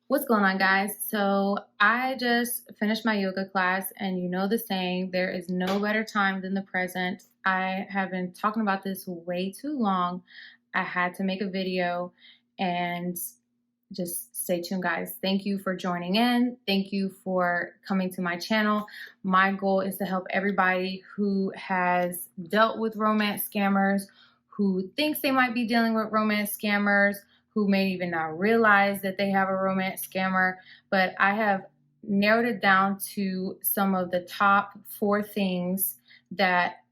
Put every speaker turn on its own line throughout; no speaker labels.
What's going on, guys? So I just finished my yoga class, and you know the saying, there is no better time than the present. I have been talking about this way too long. I had to make a video, and just stay tuned, guys. Thank you for joining in. Thank you for coming to my channel. My goal is to help everybody who has dealt with romance scammers, who thinks they might be dealing with romance scammers, who may even not realize that they have a romance scammer. But I have narrowed it down to some of the top 4 things that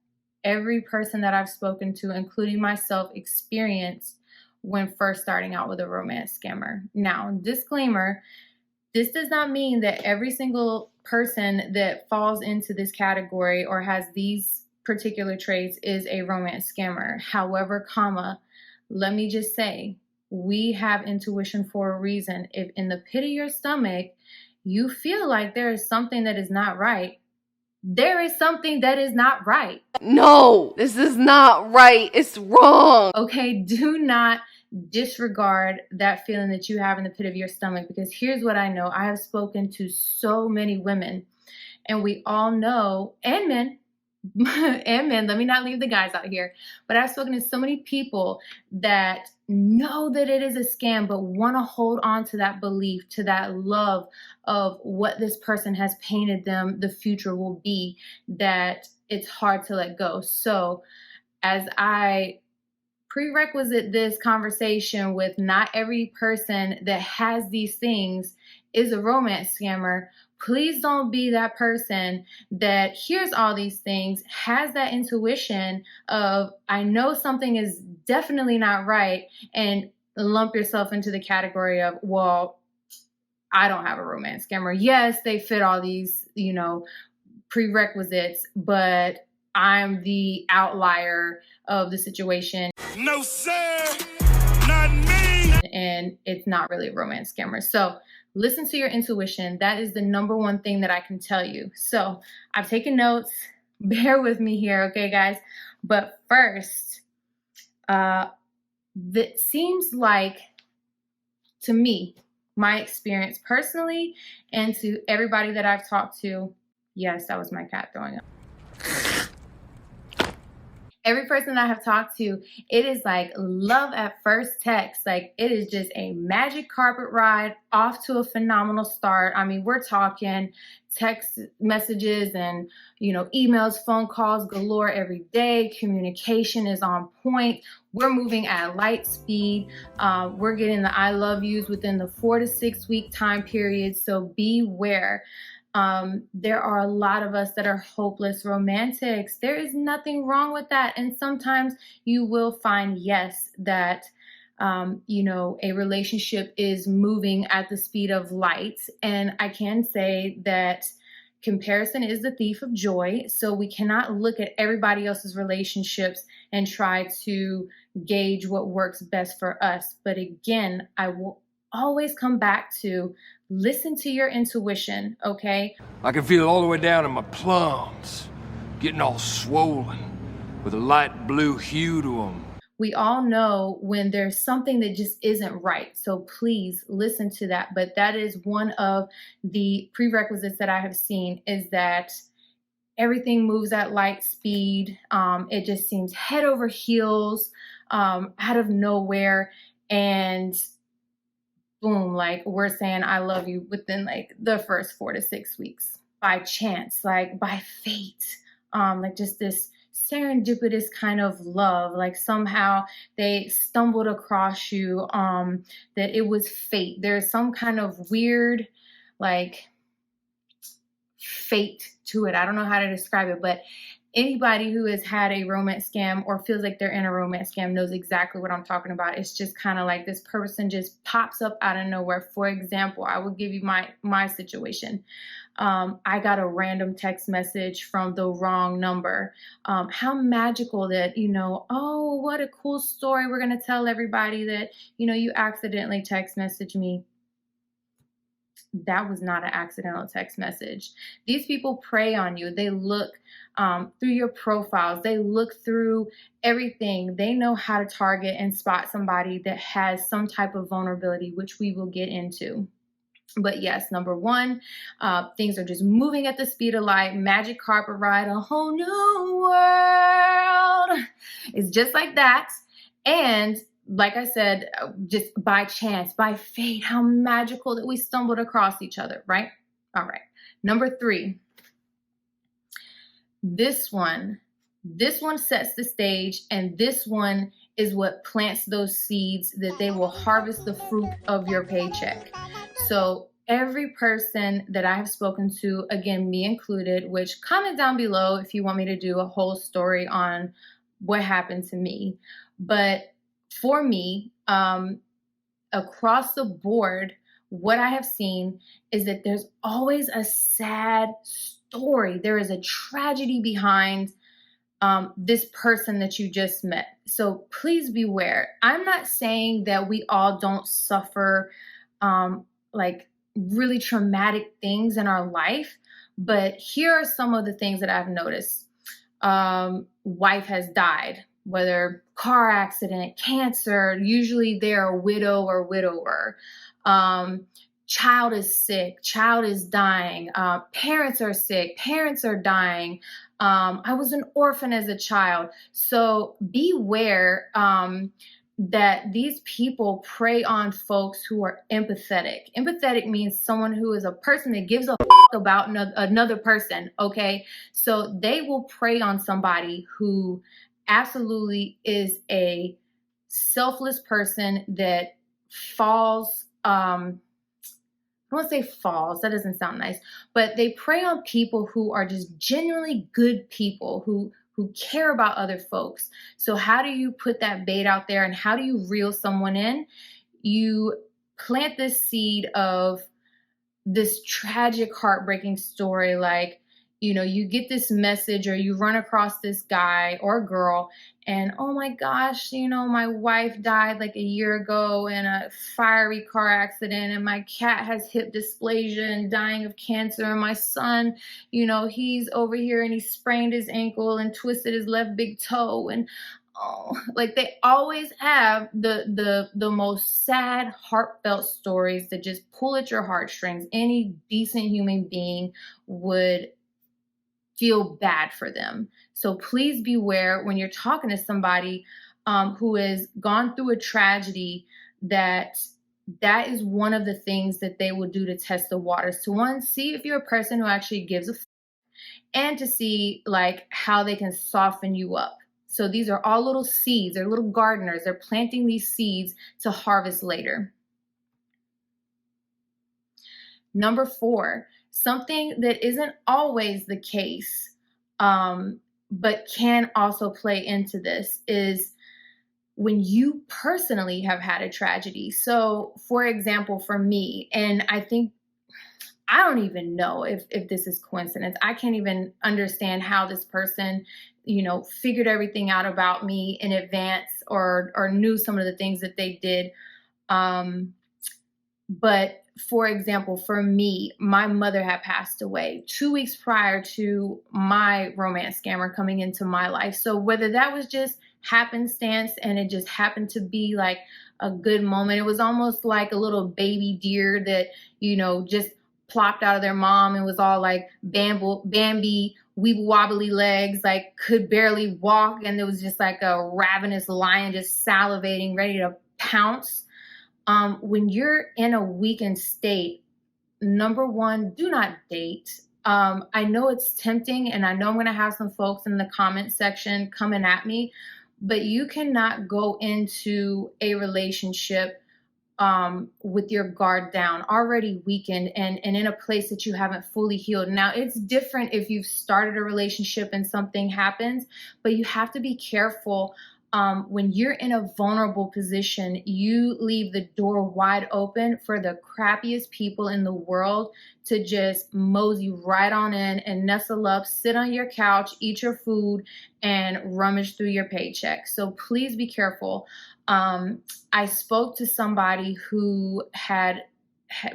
every person that I've spoken to, including myself, experienced when first starting out with a romance scammer. Now, disclaimer, this does not mean that every single person that falls into this category or has these particular traits is a romance scammer. However, let me just say, we have intuition for a reason. If in the pit of your stomach, you feel like there is something that is not right, there is something that is not right.
No, this is not right. It's wrong.
Okay, do not disregard that feeling that you have in the pit of your stomach, because here's what I know. I have spoken to so many women, and we all know, and men, and men, let me not leave the guys out here, but I've spoken to so many people that know that it is a scam, but want to hold on to that belief, to that love of what this person has painted them the future will be, that it's hard to let go. So as I prerequisite this conversation with, not every person that has these things is a romance scammer. Please don't be that person that hears all these things, has that intuition of, I know something is definitely not right, and lump yourself into the category of, well, I don't have a romance scammer. Yes, they fit all these, prerequisites, but I'm the outlier of the situation.
No, sir, not me.
And it's not really a romance scammer. So listen to your intuition. That is the number one thing that I can tell you. So I've taken notes. Bear with me here, okay, guys? But first, it seems like, to me, my experience personally, and to everybody that I've talked to, yes, that was my cat throwing up. Every person that I have talked to, it is like love at first text. Like, it is just a magic carpet ride off to a phenomenal start. I mean, we're talking text messages and, emails, phone calls galore every day. Communication is on point. We're moving at light speed. We're getting the I love yous within the 4 to 6 week time period. So beware. There are a lot of us that are hopeless romantics. There is nothing wrong with that. And sometimes you will find, yes, that, a relationship is moving at the speed of light. And I can say that comparison is the thief of joy. So we cannot look at everybody else's relationships and try to gauge what works best for us. But again, I will always come back to, listen to your intuition, okay?
I can feel it all the way down in my plums, getting all swollen with a light blue hue to them.
We all know when there's something that just isn't right. So please listen to that. But that is one of the prerequisites that I have seen, is that everything moves at light speed. It just seems head over heels, out of nowhere. And boom, like, we're saying I love you within like the first 4 to 6 weeks, by chance, like by fate, like just this serendipitous kind of love, like somehow they stumbled across you, that it was fate. There's some kind of weird, like, fate to it. I don't know how to describe it, but anybody who has had a romance scam or feels like they're in a romance scam knows exactly what I'm talking about. It's just kind of like this person just pops up out of nowhere. For example, I will give you my situation. I got a random text message from the wrong number. How magical that, oh, what a cool story. We're going to tell everybody that, you accidentally text messaged me. That was not an accidental text message. These people prey on you. They look through your profiles. They look through everything. They know how to target and spot somebody that has some type of vulnerability, which we will get into. But yes, number one, things are just moving at the speed of light. Magic carpet ride, a whole new world. It's just like that. And like I said, just by chance, by fate, how magical that we stumbled across each other, right? All right. Number three, this one sets the stage, and this one is what plants those seeds that they will harvest the fruit of your paycheck. So every person that I have spoken to, again, me included, which comment down below if you want me to do a whole story on what happened to me. But for me, across the board, what I have seen is that there's always a sad story. There is a tragedy behind this person that you just met. So please beware. I'm not saying that we all don't suffer like really traumatic things in our life, but here are some of the things that I've noticed. Wife has died, whether car accident, cancer, usually they're a widow or widower. Child is sick, child is dying, parents are sick, parents are dying. I was an orphan as a child. So beware that these people prey on folks who are empathetic. Empathetic means someone who is a person that gives a f- about another person, okay? So they will prey on somebody who absolutely is a selfless person that falls, I won't say falls, that doesn't sound nice, but they prey on people who are just genuinely good people who care about other folks. So how do you put that bait out there, and how do you reel someone in? You plant this seed of this tragic, heartbreaking story, like, you know, you get this message or you run across this guy or girl and, oh my gosh, you know, my wife died like a year ago in a fiery car accident, and my cat has hip dysplasia and dying of cancer, and my son, you know, he's over here and he sprained his ankle and twisted his left big toe. And oh, like they always have the most sad, heartfelt stories that just pull at your heartstrings. Any decent human being would feel bad for them. So please beware when you're talking to somebody who has gone through a tragedy, that is one of the things that they will do to test the waters. To one, see if you're a person who actually gives a f- and to see like how they can soften you up. So these are all little seeds. They're little gardeners. They're planting these seeds to harvest later. Number 4, something that isn't always the case, but can also play into this, is when you personally have had a tragedy. So, for example, for me, and I think, I don't even know if this is coincidence. I can't even understand how this person, you know, figured everything out about me in advance or knew some of the things that they did. But for example, for me, my mother had passed away 2 weeks prior to my romance scammer coming into my life. So whether that was just happenstance and it just happened to be like a good moment, it was almost like a little baby deer that, you know, just plopped out of their mom and was all like Bambi, weeble wobbly legs, like could barely walk. And there was just like a ravenous lion just salivating, ready to pounce. When you're in a weakened state, number 1, do not date. I know it's tempting, and I know I'm going to have some folks in the comment section coming at me, but you cannot go into a relationship with your guard down, already weakened, and in a place that you haven't fully healed. Now, it's different if you've started a relationship and something happens, but you have to be careful. When you're in a vulnerable position, you leave the door wide open for the crappiest people in the world to just mosey right on in and nestle up, sit on your couch, eat your food, and rummage through your paycheck. So please be careful. I spoke to somebody who had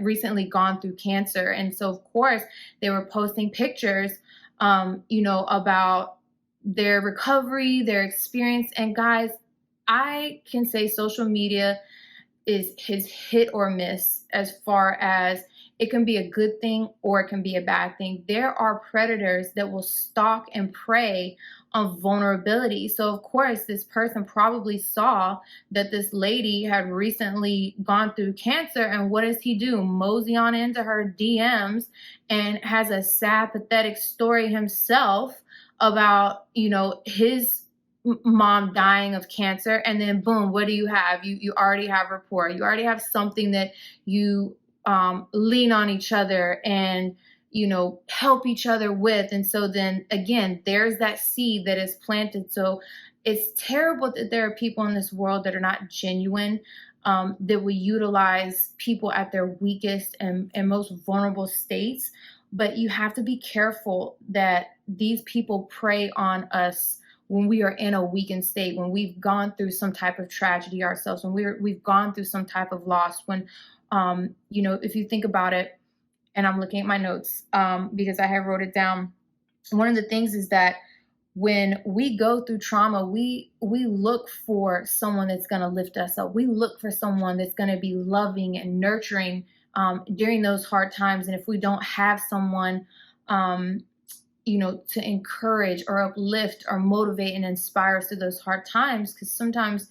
recently gone through cancer. And so, of course, they were posting pictures, you know, about their recovery, their experience. And guys, I can say social media is his hit or miss as far as It can be a good thing or it can be a bad thing. There are predators that will stalk and prey on vulnerability. So, of course, this person probably saw that this lady had recently gone through cancer. And what does he do? Mosey on into her DMs and has a sad, pathetic story himself about, his mom dying of cancer. And then boom, what do you have? You already have rapport. You already have something that you lean on each other and help each other with. And so then again, there's that seed that is planted. So it's terrible that there are people in this world that are not genuine, that will utilize people at their weakest and most vulnerable states. But you have to be careful that these people prey on us when we are in a weakened state, when we've gone through some type of tragedy ourselves, when we've gone through some type of loss, when, if you think about it, and I'm looking at my notes because I have wrote it down. One of the things is that when we go through trauma, we look for someone that's going to lift us up. We look for someone that's going to be loving and nurturing during those hard times. And if we don't have someone, to encourage or uplift or motivate and inspire us through those hard times, because sometimes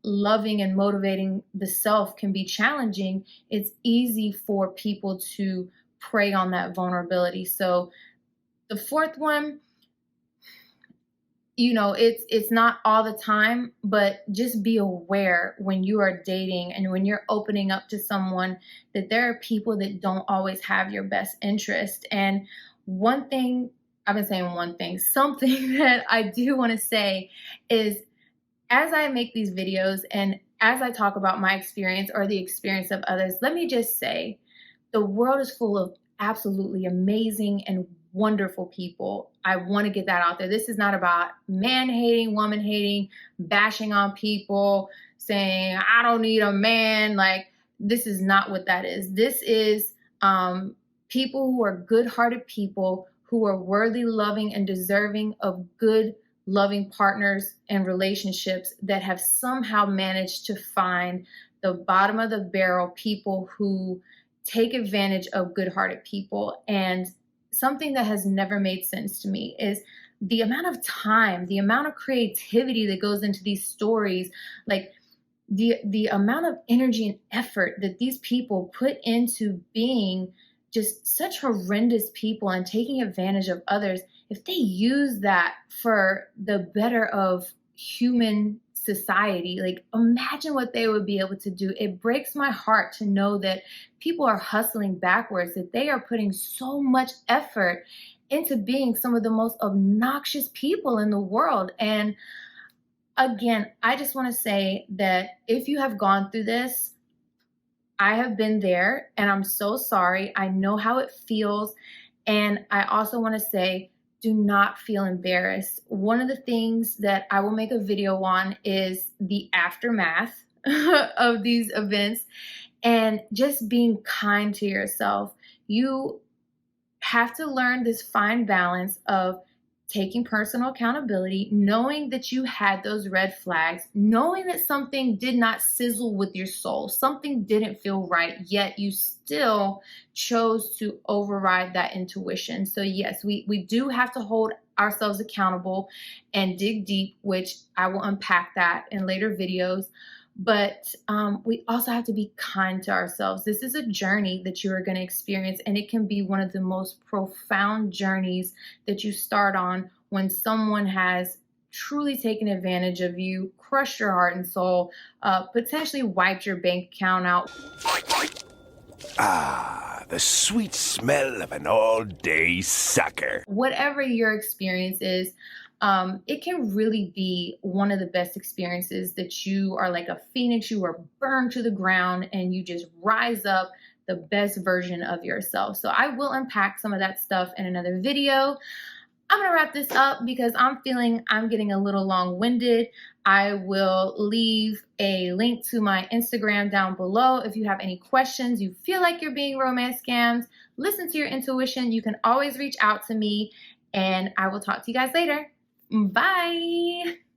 loving and motivating the self can be challenging, it's easy for people to prey on that vulnerability. So the fourth one, it's not all the time, but just be aware when you are dating and when you're opening up to someone that there are people that don't always have your best interest. And something that I do want to say is, as I make these videos and as I talk about my experience or the experience of others, let me just say the world is full of absolutely amazing and wonderful people. I want to get that out there. This is not about man hating, woman hating, bashing on people, saying, I don't need a man. Like, this is not what that is. This is people who are good-hearted people who are worthy, loving, and deserving of good, loving partners and relationships that have somehow managed to find the bottom of the barrel people who take advantage of good-hearted people. And something that has never made sense to me is the amount of time, the amount of creativity that goes into these stories, like the amount of energy and effort that these people put into being just such horrendous people and taking advantage of others. If they use that for the better of human society, like, imagine what they would be able to do. It breaks my heart to know that people are hustling backwards, that they are putting so much effort into being some of the most obnoxious people in the world. And again, I just want to say that if you have gone through this, I have been there and I'm so sorry. I know how it feels. And I also want to say, do not feel embarrassed. One of the things that I will make a video on is the aftermath of these events and just being kind to yourself. You have to learn this fine balance of taking personal accountability, knowing that you had those red flags, knowing that something did not sizzle with your soul, something didn't feel right, yet you still chose to override that intuition. So yes, we do have to hold ourselves accountable and dig deep, which I will unpack that in later videos. But we also have to be kind to ourselves. This is a journey that you are going to experience, and it can be one of the most profound journeys that you start on when someone has truly taken advantage of you, crushed your heart and soul, potentially wiped your bank account out.
Ah, the sweet smell of an all-day sucker.
Whatever your experience is, it can really be one of the best experiences that you are like a phoenix, you are burned to the ground and you just rise up the best version of yourself. So I will unpack some of that stuff in another video. I'm going to wrap this up because I'm feeling I'm getting a little long-winded. I will leave a link to my Instagram down below. If you have any questions, you feel like you're being romance scammed, listen to your intuition. You can always reach out to me, and I will talk to you guys later. Bye.